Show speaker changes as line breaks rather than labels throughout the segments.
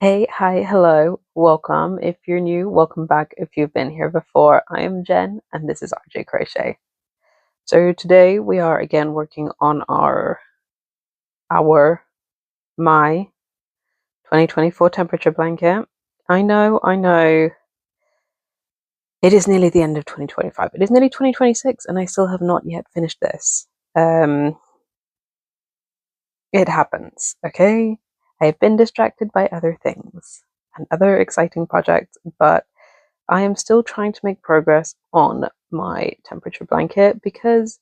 Hey, hi, hello, welcome. If you're new, welcome back. If you've been here before, I am Jen and this is RJ Crochet. So today we are again working on our my 2024 temperature blanket. I know. It is nearly the end of 2025. It is nearly 2026 and I still have not yet finished this. Um it happens, okay? I have been distracted by other things and other exciting projects, but I am still trying to make progress on my temperature blanket because,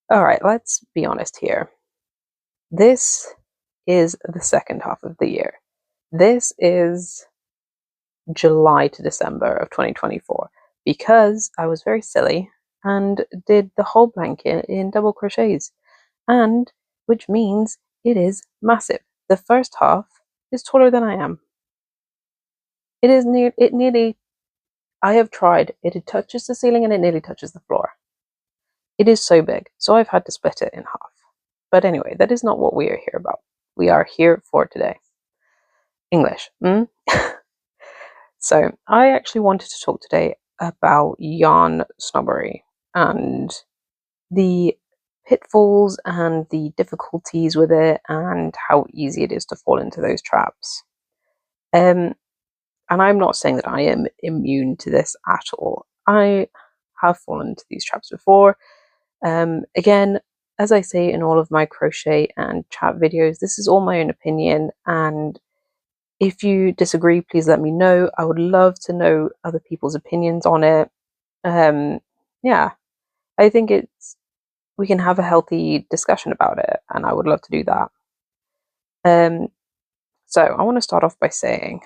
all right, let's be honest here. This is the second half of the year. This is July to December of 2024 because I was very silly and did the whole blanket in double crochets, and which means it is massive. The first half is taller than I am. It nearly, I have tried, it touches the ceiling and it nearly touches the floor. It is so big, so I've had to split it in half. But anyway, that is not what we are here about. We are here for today. English. So I actually wanted to talk today about yarn snobbery and the pitfalls and the difficulties with it and how easy it is to fall into those traps. And I'm not saying that I am immune to this at all. I have fallen into these traps before. Again, as I say in all of my crochet and chat videos, this is all my own opinion, and if you disagree, please let me know. I would love to know other people's opinions on it. Yeah, I think we can have a healthy discussion about it, and I would love to do that. So I want to start off by saying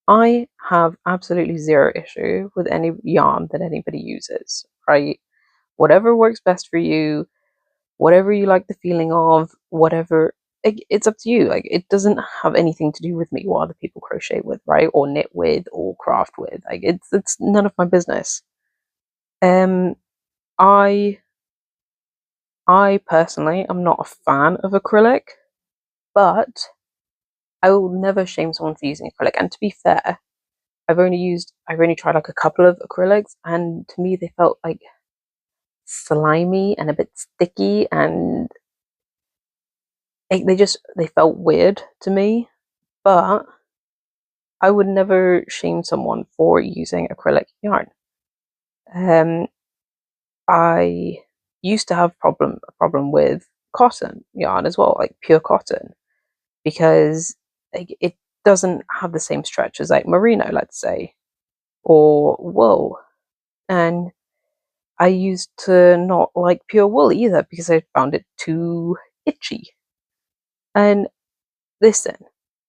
I have absolutely zero issue with any yarn that anybody uses, right? Whatever works best for you, whatever you like the feeling of, whatever, it's up to you. Like, it doesn't have anything to do with me what other people crochet with, right? Or knit with or craft with. Like, it's none of my business. um I personally am not a fan of acrylic, but I will never shame someone for using acrylic. And to be fair, I've only tried like a couple of acrylics, and to me they felt like slimy and a bit sticky, and they felt weird to me. But I would never shame someone for using acrylic yarn. Um, I used to have a problem with cotton yarn as well, like pure cotton, because like, it doesn't have the same stretch as like merino, let's say, or wool. And I used to not like pure wool either because I found it too itchy. And listen,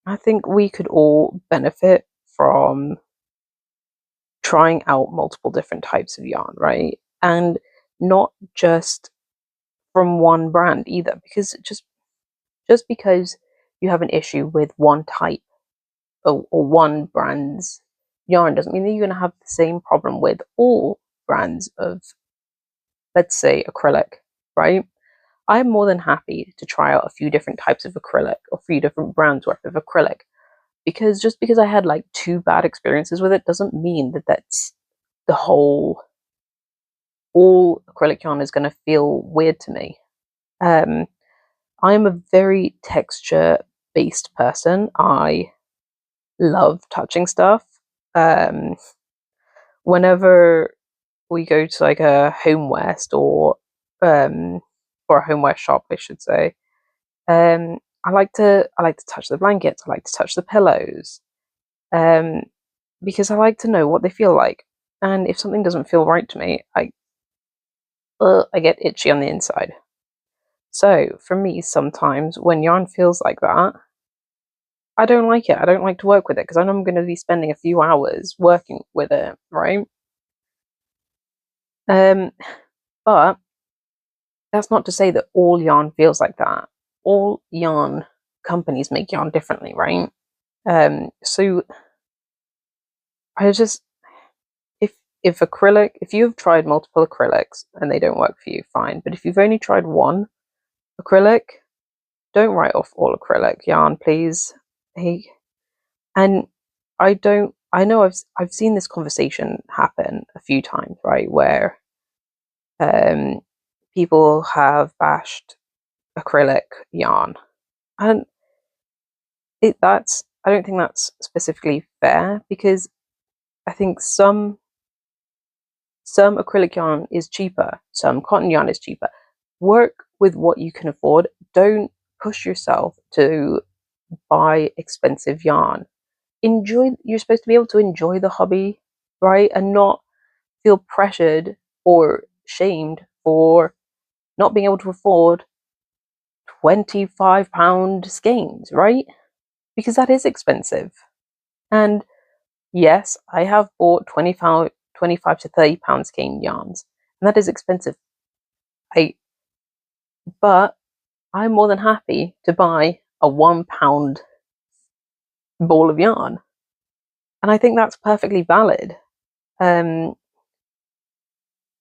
I think we could all benefit from trying out multiple different types of yarn, right? And not just from one brand either, because just because you have an issue with one type or one brand's yarn doesn't mean that you're going to have the same problem with all brands of, let's say, acrylic, right? I'm more than happy to try out a few different types of acrylic or a few different brands worth of acrylic, because just because I had like two bad experiences with it doesn't mean that that's the whole all acrylic yarn is going to feel weird to me. Um, I'm a very texture based person. I love touching stuff. Um, Whenever we go to like a homeware store, or a homeware shop, I should say, I like to touch the blankets. I like to touch the pillows, um, because I like to know what they feel like. And if something doesn't feel right to me, I get itchy on the inside. So for me, sometimes when yarn feels like that, I don't like it. I don't like to work with it because I know I'm going to be spending a few hours working with it, right? Um, but that's not to say that all yarn feels like that. All yarn companies make yarn differently, right? So I just if if you've tried multiple acrylics and they don't work for you, fine. But if you've only tried one acrylic, don't write off all acrylic yarn, please. Hey, And I know I've seen this conversation happen a few times, right, where um people have bashed acrylic yarn. And I don't think that's specifically fair, because I think some acrylic yarn is cheaper, some cotton yarn is cheaper. Work with what you can afford. Don't push yourself to buy expensive yarn. You're supposed to be able to enjoy the hobby, right? And not feel pressured or shamed for not being able to afford £25 skeins, right? Because that is expensive. And yes, I have bought 25 to £30 skein yarns, and that is expensive. But I'm more than happy to buy a £1 ball of yarn. And I think that's perfectly valid. Um,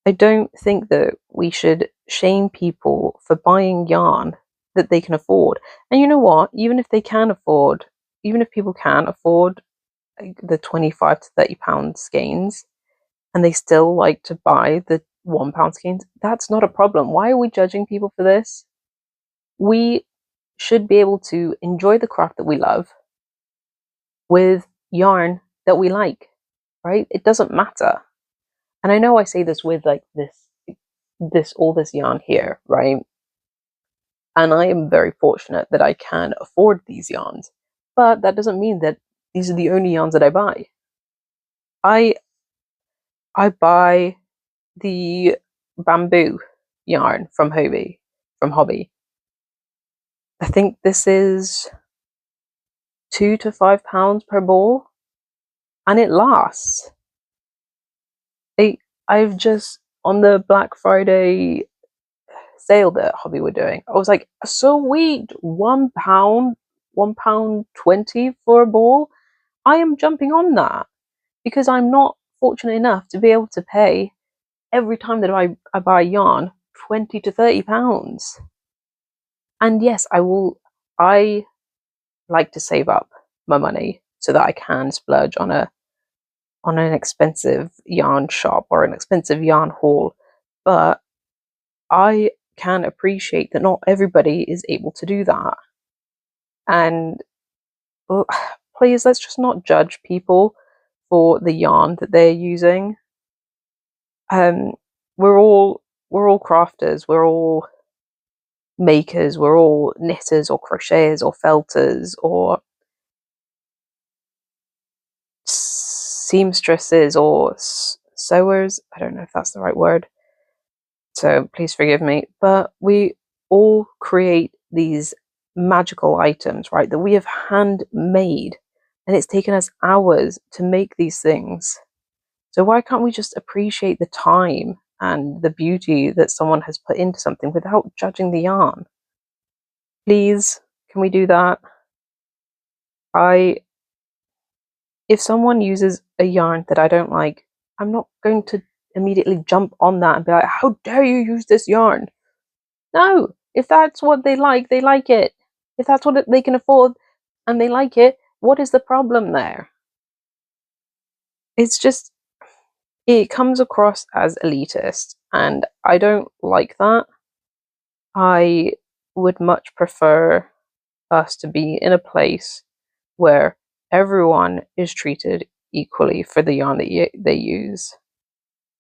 I don't think that we should shame people for buying yarn that they can afford. And you know what? Even if people can afford like, the 25 to £30 skeins, and they still like to buy the £1 skeins, that's not a problem. Why are we judging people for this? We should be able to enjoy the craft that we love with yarn that we like, right? It doesn't matter. And I know I say this with like this yarn here, right? And I am very fortunate that I can afford these yarns. But that doesn't mean that these are the only yarns that I buy. I I buy the bamboo yarn from Hobby. I think this is £2 to £5 per ball, and it lasts. I've just on the Black Friday sale that Hobby were doing, I was like, sweet, £1, £1.20 for a ball. I am jumping on that because I'm not fortunate enough to be able to pay every time that I buy yarn £20 to £30. And yes, I like to save up my money so that I can splurge on an expensive yarn shop or an expensive yarn haul. But I can appreciate that not everybody is able to do that. And please, let's just not judge people for the yarn that they're using. Um, we're all crafters, we're all makers, we're all knitters or crocheters or felters or seamstresses or sewers. I don't know if that's the right word, so please forgive me. But we all create these magical items, right, that we have handmade, and it's taken us hours to make these things. So why can't we just appreciate the time and the beauty that someone has put into something without judging the yarn? Please, can we do that? If someone uses a yarn that I don't like, I'm not going to immediately jump on that and be like, how dare you use this yarn? No, if that's what they like it. If that's what they can afford and they like it, what is the problem there? It's just, it comes across as elitist, and I don't like that. I would much prefer us to be in a place where everyone is treated equally for the yarn that they use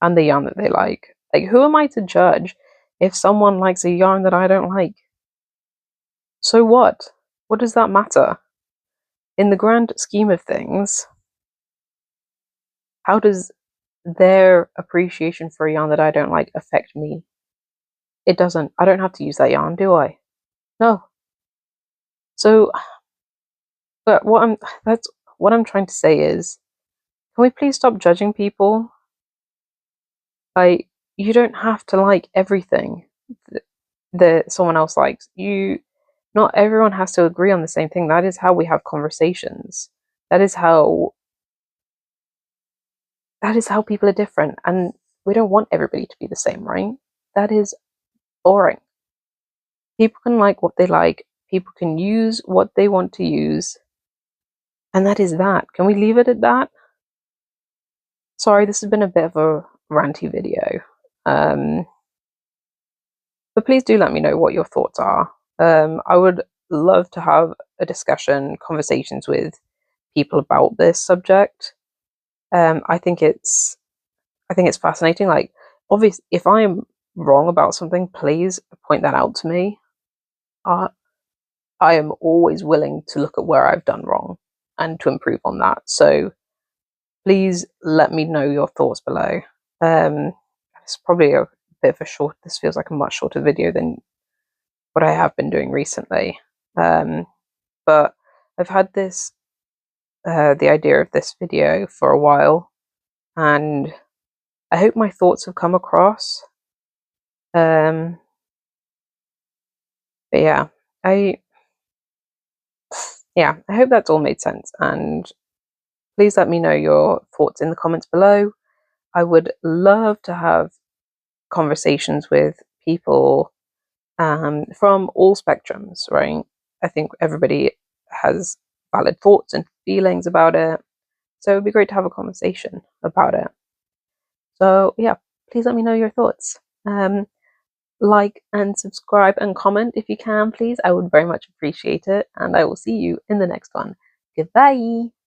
and the yarn that they like. Like, who am I to judge if someone likes a yarn that I don't like? So what? What does that matter? In the grand scheme of things, how does their appreciation for a yarn that I don't like affect me? It doesn't. I don't have to use that yarn, do I? No. So, but that's what I'm trying to say is, can we please stop judging people? Like, you don't have to like everything that someone else likes. Not everyone has to agree on the same thing. That is how we have conversations. That is how people are different, and we don't want everybody to be the same, right? That is boring. People can like what they like. People can use what they want to use, And that is that. Can we leave it at that? Sorry, this has been a bit of a ranty video. But please do let me know what your thoughts are. I would love to have a discussion, conversations with people about this subject. I think it's fascinating. Like, obviously, if I am wrong about something, please point that out to me. I am always willing to look at where I've done wrong and to improve on that. So please let me know your thoughts below. It's probably a bit of a short. This feels like a much shorter video than what I have been doing recently. But I've had this the idea of this video for a while, and I hope my thoughts have come across. But yeah, I hope that's all made sense, and please let me know your thoughts in the comments below. I would love to have conversations with people from all spectrums, right? I think everybody has valid thoughts and feelings about it, so it would be great to have a conversation about it. So yeah, please let me know your thoughts. Like and subscribe and comment if you can, please. I would very much appreciate it, and I will see you in the next one. Goodbye.